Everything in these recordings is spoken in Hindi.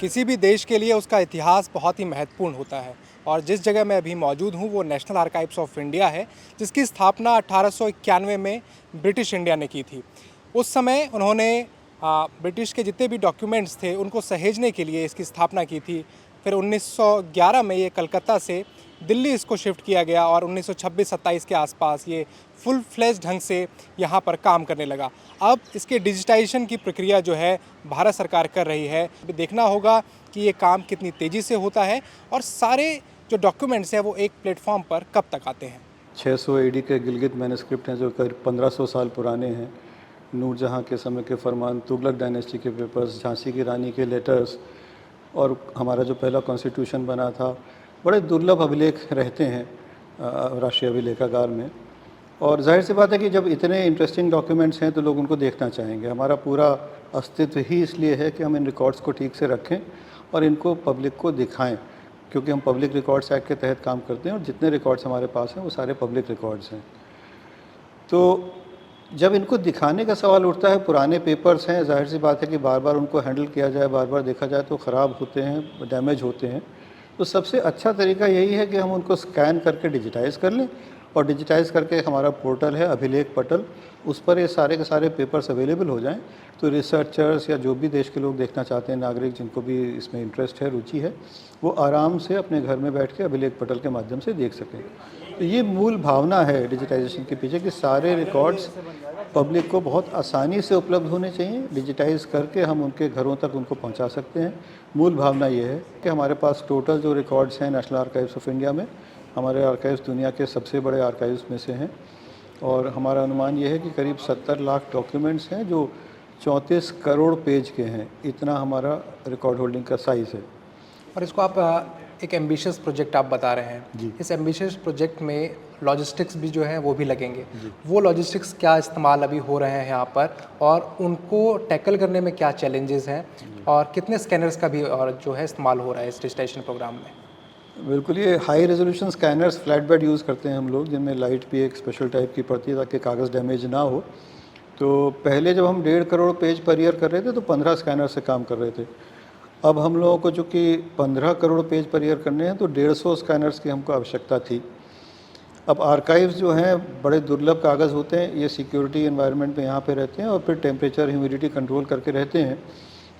किसी भी देश के लिए उसका इतिहास बहुत ही महत्वपूर्ण होता है और जिस जगह मैं अभी मौजूद हूँ वो नेशनल आर्काइव्स ऑफ इंडिया है, जिसकी स्थापना 1891 में ब्रिटिश इंडिया ने की थी। उस समय उन्होंने ब्रिटिश के जितने भी डॉक्यूमेंट्स थे उनको सहेजने के लिए इसकी स्थापना की थी। फिर 1911 में ये कलकत्ता से दिल्ली इसको शिफ्ट किया गया और 1926-27 के आसपास ये फुल फ्लेज ढंग से यहाँ पर काम करने लगा। अब इसके डिजिटाइजेशन की प्रक्रिया जो है भारत सरकार कर रही है। अभी देखना होगा कि ये काम कितनी तेज़ी से होता है और सारे जो डॉक्यूमेंट्स हैं वो एक प्लेटफॉर्म पर कब तक आते हैं। 600 AD के गिलगित मैन्युस्क्रिप्ट हैं जो करीब 1500 साल पुराने हैं। नूरजहाँ के समय के फरमान, तुगलक डायनेस्टी के पेपर्स, झांसी की रानी के लेटर्स और हमारा जो पहला कॉन्स्टिट्यूशन बना था, बड़े दुर्लभ अभिलेख रहते हैं राष्ट्रीय अभिलेखागार में। और जाहिर सी बात है कि जब इतने इंटरेस्टिंग डॉक्यूमेंट्स हैं तो लोग उनको देखना चाहेंगे। हमारा पूरा अस्तित्व ही इसलिए है कि हम इन रिकॉर्ड्स को ठीक से रखें और इनको पब्लिक को दिखाएं, क्योंकि हम पब्लिक रिकॉर्ड्स एक्ट के तहत काम करते हैं और जितने रिकॉर्ड्स हमारे पास हैं वो सारे पब्लिक रिकॉर्ड्स हैं। तो जब इनको दिखाने का सवाल उठता है, पुराने पेपर्स हैं, जाहिर सी बात है कि बार बार उनको हैंडल किया जाए, बार बार देखा जाए तो ख़राब होते हैं, डैमेज होते हैं। तो सबसे अच्छा तरीका यही है कि हम उनको स्कैन करके डिजिटाइज़ कर लें और डिजिटाइज़ करके हमारा पोर्टल है अभिलेख पटल, उस पर ये सारे के सारे पेपर्स अवेलेबल हो जाएं। तो रिसर्चर्स या जो भी देश के लोग देखना चाहते हैं, नागरिक जिनको भी इसमें इंटरेस्ट है, रुचि है, वो आराम से अपने घर में बैठ के अभिलेख पटल के माध्यम से देख सकें। तो ये मूल भावना है डिजिटाइजेशन के पीछे कि सारे रिकॉर्ड्स पब्लिक को बहुत आसानी से उपलब्ध होने चाहिए। डिजिटाइज़ करके हम उनके घरों तक उनको पहुंचा सकते हैं। मूल भावना ये है कि हमारे पास टोटल जो रिकॉर्ड्स हैं नेशनल आर्काइव्स ऑफ इंडिया में, हमारे आर्काइव्स दुनिया के सबसे बड़े आर्काइव्स में से हैं और हमारा अनुमान ये है कि करीब 70 लाख डॉक्यूमेंट्स हैं जो 34 करोड़ पेज के हैं। इतना हमारा रिकॉर्ड होल्डिंग का साइज़ है। और इसको आप एक एम्बिशियस प्रोजेक्ट आप बता रहे हैं जी। इस एम्बिशियस प्रोजेक्ट में लॉजिस्टिक्स भी जो है वो भी लगेंगे। वो लॉजिस्टिक्स क्या इस्तेमाल अभी हो रहे हैं यहाँ पर और उनको टैकल करने में क्या चैलेंजेस हैं और कितने स्कैनर्स का भी और जो है इस्तेमाल हो रहा है इस डिजिटाइजेशन प्रोग्राम में? बिल्कुल, ये high resolution scanners flat bed use करते हैं हम लोग, जिनमें लाइट भी एक स्पेशल टाइप की पड़ती है ताकि कागज़ डैमेज ना हो। तो पहले जब हम 1.5 करोड़ पेज पर ईयर कर रहे थे तो 15 स्कैनर से काम कर रहे थे। अब हम लोगों को चूँकि 15 करोड़ पेज पर ईयर करने हैं तो 150 स्कैनर्स की हमको आवश्यकता थी। अब आर्काइव्स जो हैं बड़े दुर्लभ कागज़ होते हैं, ये सिक्योरिटी एनवायरनमेंट में यहाँ पे रहते हैं और फिर टेम्परेचर ह्यूमिडिटी कंट्रोल करके रहते हैं।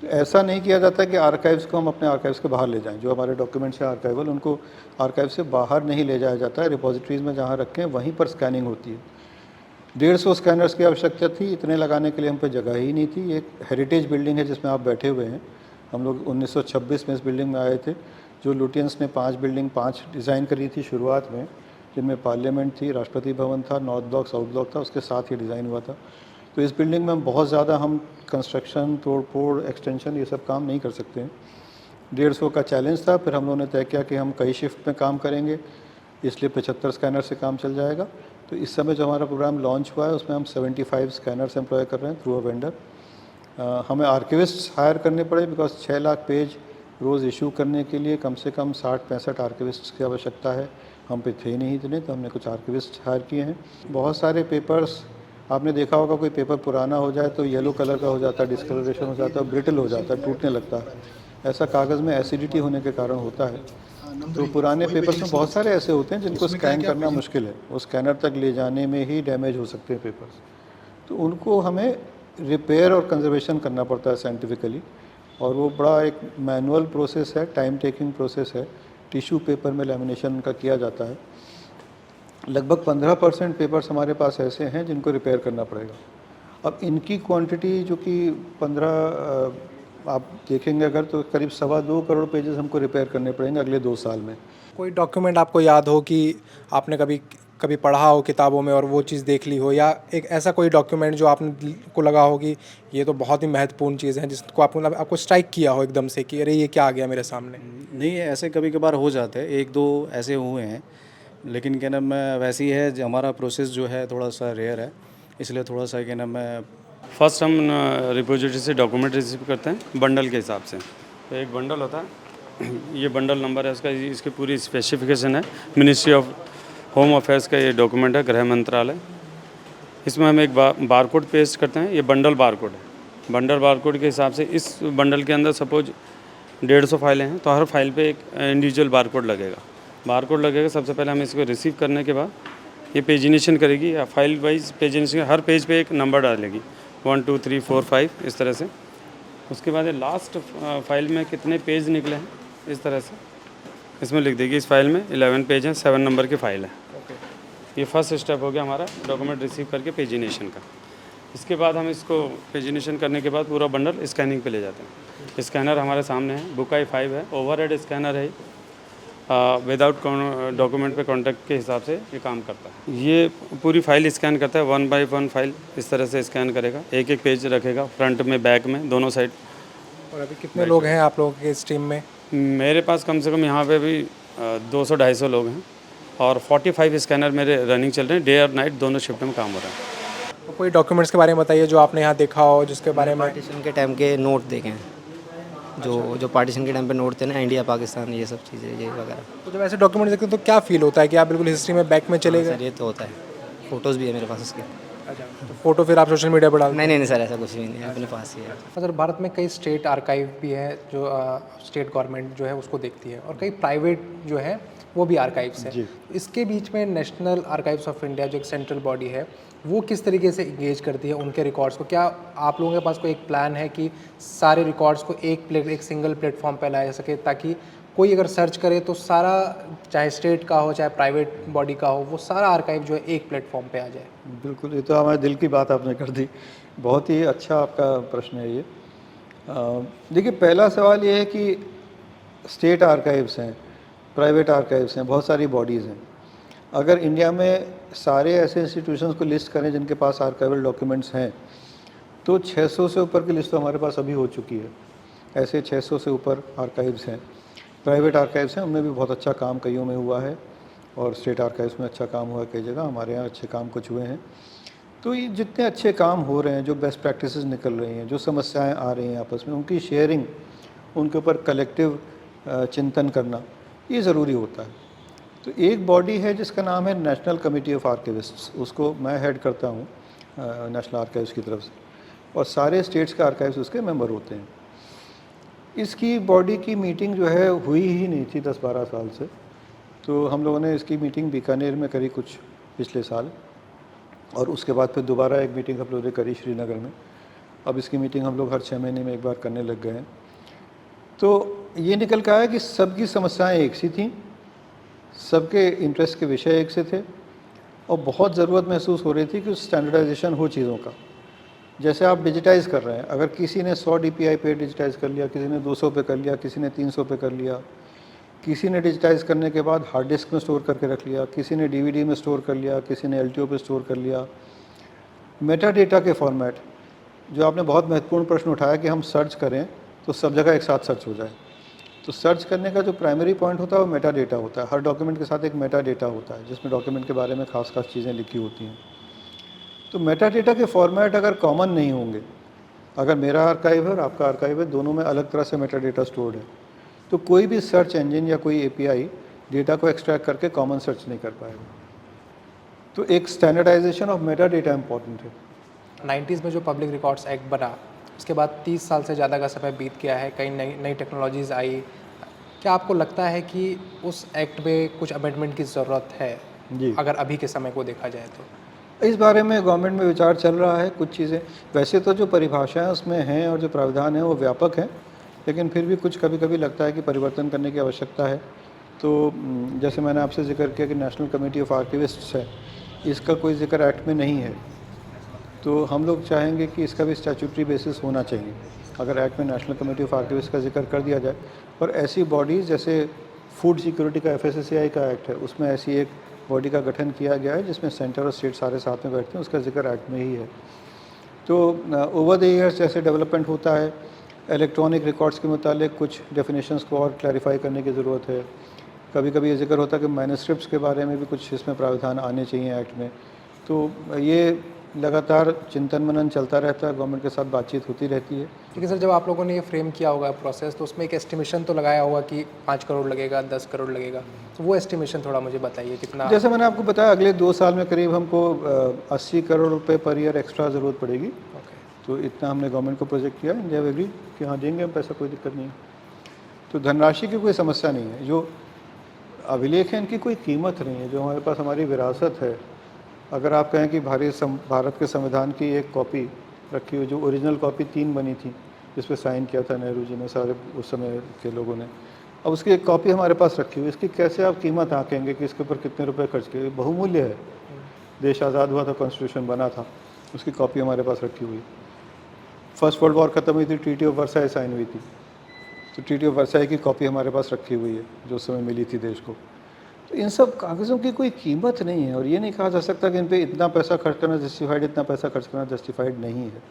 तो ऐसा नहीं किया जाता कि आर्काइव्स को हम अपने आर्काइव्स के बाहर ले जाएं। जो हमारे डॉक्यूमेंट्स हैं आर्काइवल, उनको आर्काइव से बाहर नहीं ले जाया जाता है। रिपोजिटरीज़ में जहाँ रखें वहीं पर स्कैनिंग होती है। 150 स्कैनर्स की आवश्यकता थी, इतने लगाने के लिए हम पे जगह ही नहीं थी। एक हेरिटेज बिल्डिंग है जिसमें आप बैठे हुए हैं। हम लोग 1926 में इस बिल्डिंग में आए थे। जो लुटियंस ने 5 डिज़ाइन करी थी शुरुआत में, जिनमें पार्लियामेंट थी, राष्ट्रपति भवन था, नॉर्थ ब्लॉक, साउथ ब्लॉक था, उसके साथ ही डिज़ाइन हुआ था। तो इस बिल्डिंग में बहुत ज़्यादा हम कंस्ट्रक्शन, तोड़ फोड़, एक्सटेंशन ये सब काम नहीं कर सकते हैं। 150 का चैलेंज था। फिर हम लोगों ने तय किया कि हम कई शिफ्ट में काम करेंगे, इसलिए 75 स्कैनर से काम चल जाएगा। तो इस समय जो हमारा प्रोग्राम लॉन्च हुआ है उसमें हम 75 स्कैनर्स एम्प्लॉय कर रहे हैं थ्रू अ वेंडर। हमें आर्किविस्ट्स हायर करने पड़े बिकॉज 6 लाख पेज रोज़ इशू करने के लिए कम से कम 60-65 आर्किविस्ट्स की आवश्यकता है। हम पे थे नहीं इतने, तो हमने कुछ आर्किविस्ट हायर किए हैं। बहुत सारे पेपर्स आपने देखा होगा, कोई पेपर पुराना हो जाए तो येलो कलर का हो जाता है, डिस्कलरेशन हो जाता है, ब्रिटल हो जाता है, टूटने लगता है। ऐसा कागज़ में एसिडिटी होने के कारण होता है। तो पुराने पेपर्स में बहुत सारे ऐसे होते हैं जिनको स्कैन करना मुश्किल है, वो स्कैनर तक ले जाने में ही डैमेज हो सकते हैं पेपर्स। तो उनको हमें रिपेयर और कंजर्वेशन करना पड़ता है साइंटिफिकली, और वो बड़ा एक मैनुअल प्रोसेस है, टाइम टेकिंग प्रोसेस है। टिश्यू पेपर में लेमिनेशन का किया जाता है। लगभग 15% पेपर्स हमारे पास ऐसे हैं जिनको रिपेयर करना पड़ेगा। अब इनकी क्वांटिटी जो कि 15 आप देखेंगे अगर, तो करीब 2.25 करोड़ पेजेस हमको रिपेयर करने पड़ेंगे अगले 2 साल में। कोई डॉक्यूमेंट आपको याद हो कि आपने कभी कभी पढ़ा हो किताबों में और वो चीज़ देख ली हो, या एक ऐसा कोई डॉक्यूमेंट जो आपने को लगा हो कि ये तो बहुत ही महत्वपूर्ण चीज़ है, जिसको आपको स्ट्राइक किया हो एकदम से कि अरे ये क्या आ गया मेरे सामने? नहीं, ऐसे कभी कभार हो जाते हैं, 1-2 ऐसे हुए हैं, लेकिन क्या नाम है वैसे ही है, हमारा प्रोसेस जो है थोड़ा सा रेयर है, इसलिए थोड़ा सा क्या नाम है फर्स्ट हम रिपोजिटरी से डॉक्यूमेंट रिसीव करते हैं बंडल के हिसाब से। तो एक बंडल होता है, ये बंडल नंबर है इसका, इसकी पूरी स्पेसिफिकेशन है। मिनिस्ट्री ऑफ होम अफेयर्स का ये डॉक्यूमेंट है, गृह मंत्रालय। इसमें हम एक बारकोड पेस्ट करते हैं, ये बंडल बारकोड है। बंडल बारकोड के हिसाब से इस बंडल के अंदर सपोज 150 फाइलें हैं, तो हर फाइल पे एक इंडिविजुअल बारकोड लगेगा। बारकोड लगेगा, सबसे पहले हम इसको रिसीव करने के बाद ये पेजिनेशन करेगी, या फाइल वाइज पेजिनेशन, हर पेज पे एक नंबर डालेगी 1 2 3 4 5 इस तरह से। उसके बाद ये लास्ट फाइल में कितने पेज निकले हैं इस तरह से इसमें लिख देगी। इस फाइल में 11 पेज हैं, 7 नंबर की फाइल है। ये फर्स्ट स्टेप हो गया हमारा डॉक्यूमेंट रिसीव करके पेजिनेशन का। इसके बाद हम इसको पेजिनेशन करने के बाद पूरा बंडल स्कैनिंग पे ले जाते हैं। स्कैनर हमारे सामने है, बुकाई 5 है, ओवरहेड स्कैनर है, विदाउट डॉक्यूमेंट पे कॉन्टैक्ट के हिसाब से ये काम करता है। ये पूरी फाइल स्कैन करता है, 1 बाय 1 फाइल इस तरह से स्कैन करेगा, एक एक पेज रखेगा, फ्रंट में बैक में दोनों साइड। और अभी कितने लोग हैं आप लोगों के इस टीम में? मेरे पास कम से कम यहाँ पे भी 200-250 लोग हैं, और 45 स्कैनर मेरे रनिंग चल रहे हैं, डे और नाइट दोनों शिफ्ट में काम हो रहा है। तो कोई डॉक्यूमेंट्स के बारे में बताइए जो आपने यहाँ देखा हो, जिसके बारे में। पार्टीशन के टाइम के नोट देखे हैं, जो पार्टीशन के टाइम पे नोट थे ना, इंडिया पाकिस्तान ये सब चीज़ें ये वगैरह। तो जब ऐसे डॉक्यूमेंट देखते हैं तो क्या फील होता है कि आप बिल्कुल हिस्ट्री में बैक में चले गए? सर ये तो होता है, फ़ोटोज़ भी है मेरे पास उसके। अच्छा, तो फोटो फिर आप सोशल मीडिया पर डालते हैं? नहीं सर, ऐसा कुछ भी नहीं है, अपने पास ही है। सर, भारत में कई स्टेट आर्काइव भी है जो स्टेट गवर्नमेंट जो है उसको देखती है, और कई प्राइवेट जो है वो भी आर्काइव्स है। इसके बीच में नेशनल आर्काइव्स ऑफ इंडिया जो एक सेंट्रल बॉडी है, वो किस तरीके से इंगेज करती है उनके रिकॉर्ड्स को? क्या आप लोगों के पास कोई एक प्लान है कि सारे रिकॉर्ड्स को एक सिंगल प्लेटफॉर्म पर लाया जा सके, ताकि कोई अगर सर्च करे तो सारा, चाहे स्टेट का हो चाहे प्राइवेट बॉडी का हो, वो सारा आर्काइव जो है एक प्लेटफॉर्म पे आ जाए? बिल्कुल, ये तो हमारे दिल की बात आपने कर दी। बहुत ही अच्छा आपका प्रश्न है ये। देखिए, पहला सवाल ये है कि स्टेट आर्काइव्स हैं, प्राइवेट आर्काइव्स हैं, बहुत सारी बॉडीज़ हैं। अगर इंडिया में सारे ऐसे इंस्टीट्यूशंस को लिस्ट करें जिनके पास आर्काइवल डॉक्यूमेंट्स हैं, तो 600 से ऊपर की लिस्ट तो हमारे पास अभी हो चुकी है। ऐसे 600 से ऊपर आर्काइव्स हैं, प्राइवेट आर्काइव्स हैं, उनमें भी बहुत अच्छा काम कईयों में हुआ है, और स्टेट आर्काइव्स में अच्छा काम हुआ है कई जगह, हमारे यहाँ अच्छे काम कुछ हुए हैं। तो ये जितने अच्छे काम हो रहे हैं, जो बेस्ट प्रैक्टिसेस निकल रही हैं, जो समस्याएं आ रही हैं आपस में, उनकी शेयरिंग, उनके ऊपर कलेक्टिव चिंतन करना, ये ज़रूरी होता है। तो एक बॉडी है जिसका नाम है नेशनल कमेटी ऑफ आर्काइविस्ट्स, उसको मैं हेड करता हूँ नेशनल आर्काइव्स की तरफ से, और सारे स्टेट्स के आर्काइव्स उसके मेंबर होते हैं। इसकी बॉडी की मीटिंग जो है हुई ही नहीं थी 10-12 साल से, तो हम लोगों ने इसकी मीटिंग बीकानेर में करी कुछ पिछले साल, और उसके बाद फिर दोबारा एक मीटिंग हम लोगों ने करी श्रीनगर में। अब इसकी मीटिंग हम लोग हर 6 महीने में एक बार करने लग गए हैं। तो ये निकल कर आया कि सबकी समस्याएं एक सी थी, सबके इंटरेस्ट के विषय एक से थे, और बहुत ज़रूरत महसूस हो रही थी कि स्टैंडर्डाइजेशन हो चीज़ों का। जैसे आप डिजिटाइज़ कर रहे हैं, अगर किसी ने 100 DPI पे डिजिटाइज़ कर लिया, किसी ने 200 पे कर लिया, किसी ने 300 पे कर लिया, किसी ने डिजिटाइज़ करने के बाद हार्ड डिस्क में स्टोर करके रख लिया, किसी ने DVD में स्टोर कर लिया, किसी ने LTO पे स्टोर कर लिया। मेटा डेटा के फॉर्मेट, जो आपने बहुत महत्वपूर्ण प्रश्न उठाया कि हम सर्च करें तो सब जगह एक साथ सर्च हो जाए, तो सर्च करने का जो प्राइमरी पॉइंट होता है वो मेटा डेटा होता है। हर डॉक्यूमेंट के साथ एक मेटा डेटा होता है जिसमें डॉक्यूमेंट के बारे में खास चीज़ें लिखी होती हैं। तो मेटा डेटा के फॉर्मेट अगर कॉमन नहीं होंगे, अगर मेरा आर्काइव है और आपका आर्काइव है, दोनों में अलग तरह से मेटा डेटा स्टोर्ड है, तो कोई भी सर्च इंजन या कोई API डेटा को एक्सट्रैक्ट करके कॉमन सर्च नहीं कर पाएगा। तो एक standardisation of meta data important है। 90s में जो पब्लिक रिकॉर्ड्स एक्ट बना, उसके बाद 30 साल से ज़्यादा का समय बीत गया है, कई नई टेक्नोलॉजीज़ आई। क्या आपको लगता है कि उस एक्ट में कुछ अमेंडमेंट की ज़रूरत है जी, अगर अभी के समय को देखा जाए तो? इस बारे में गवर्नमेंट में विचार चल रहा है। कुछ चीज़ें वैसे तो जो परिभाषाएं उसमें हैं और जो प्रावधान हैं वो व्यापक हैं, लेकिन फिर भी कुछ कभी कभी लगता है कि परिवर्तन करने की आवश्यकता है। तो जैसे मैंने आपसे जिक्र किया कि नेशनल कमेटी ऑफ आर्किविस्ट्स है, इसका कोई जिक्र एक्ट में नहीं है, तो हम लोग चाहेंगे कि इसका भी स्टैट्यूटरी बेसिस होना चाहिए। अगर एक्ट में नेशनल कमेटी ऑफ आर्किविस्ट का जिक्र कर दिया जाए, और ऐसी बॉडीज़ जैसे फूड सिक्योरिटी का FSSAI का एक्ट है, उसमें ऐसी एक बॉडी का गठन किया गया है जिसमें सेंटर और स्टेट सारे साथ में बैठते हैं, उसका जिक्र एक्ट में ही है। तो ओवर द ईयर्स जैसे डेवलपमेंट होता है, इलेक्ट्रॉनिक रिकॉर्ड्स के मुतालिक कुछ डेफिनेशंस को और क्लैरिफाई करने की ज़रूरत है। कभी कभी ये जिक्र होता है कि मैन्युस्क्रिप्ट्स के बारे में भी कुछ इसमें प्रावधान आने चाहिए एक्ट में। तो ये लगातार चिंतन मनन चलता रहता है, गवर्नमेंट के साथ बातचीत होती रहती है। ठीक है सर, जब आप लोगों ने ये फ्रेम किया होगा प्रोसेस, तो उसमें एक एस्टिमेशन तो लगाया होगा कि 5 करोड़ लगेगा, 10 करोड़ लगेगा, तो वो एस्टिमेशन थोड़ा मुझे बताइए कितना? जैसे मैंने आपको बताया, अगले 2 साल में करीब हमको 80 करोड़ रुपए पर ईयर एक्स्ट्रा ज़रूरत पड़ेगी। ओके। तो इतना हमने गवर्नमेंट को प्रोजेक्ट किया, इंडिया एग्री कि हाँ देंगे हम पैसा, कोई दिक्कत नहीं है। तो धनराशि की कोई समस्या नहीं है। जो अभिलेख हैं इनकी कोई कीमत नहीं है। जो हमारे पास हमारी विरासत है, अगर आप कहें कि भारत के संविधान की एक कॉपी रखी हुई, जो ओरिजिनल कॉपी 3 बनी थी, जिस पे साइन किया था नेहरू जी ने, सारे उस समय के लोगों ने, अब उसकी एक कॉपी हमारे पास रखी हुई, इसकी कैसे आप कीमत आंकेंगे कि इसके ऊपर कितने रुपए खर्च किए? बहुमूल्य है। देश आज़ाद हुआ था, कॉन्स्टिट्यूशन बना था, उसकी कॉपी हमारे पास रखी हुई। फर्स्ट वर्ल्ड वॉर ख़त्म हुई थी, ट्रीटी ऑफ वर्साई साइन हुई थी, तो ट्रीटी ऑफ वर्साई की कॉपी हमारे पास रखी हुई है, जो उस समय मिली थी देश को। तो इन सब कागज़ों की कोई कीमत नहीं है, और ये नहीं कहा जा सकता कि इन पे इतना पैसा खर्च करना जस्टिफाइड, इतना पैसा खर्च करना जस्टिफाइड नहीं है।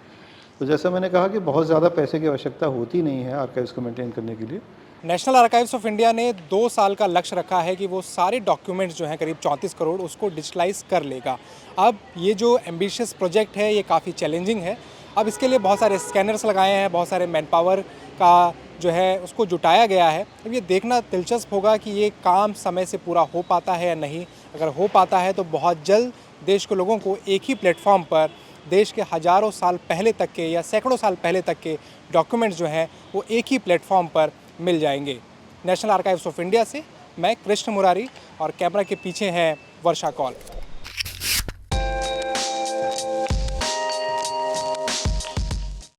तो जैसा मैंने कहा कि बहुत ज़्यादा पैसे की आवश्यकता होती नहीं है आर्काइव्स को मेंटेन करने के लिए। नेशनल आर्काइव्स ऑफ इंडिया ने 2 साल का लक्ष्य रखा है कि वो सारे डॉक्यूमेंट्स जो हैं करीब 34 करोड़ उसको डिजिटलाइज कर लेगा। अब ये जो एम्बिशियस प्रोजेक्ट है ये काफ़ी चैलेंजिंग है। अब इसके लिए बहुत सारे स्कैनर्स लगाए हैं, बहुत सारे मैन पावर का जो है उसको जुटाया गया है। अब ये देखना दिलचस्प होगा कि ये काम समय से पूरा हो पाता है या नहीं। अगर हो पाता है तो बहुत जल्द देश के लोगों को एक ही प्लेटफॉर्म पर देश के हज़ारों साल पहले तक के या सैकड़ों साल पहले तक के डॉक्यूमेंट्स जो हैं वो एक ही प्लेटफॉर्म पर मिल जाएंगे। नेशनल आर्काइव्स ऑफ इंडिया से मैं कृष्ण मुरारी, और कैमरा के पीछे हैं वर्षा कौल।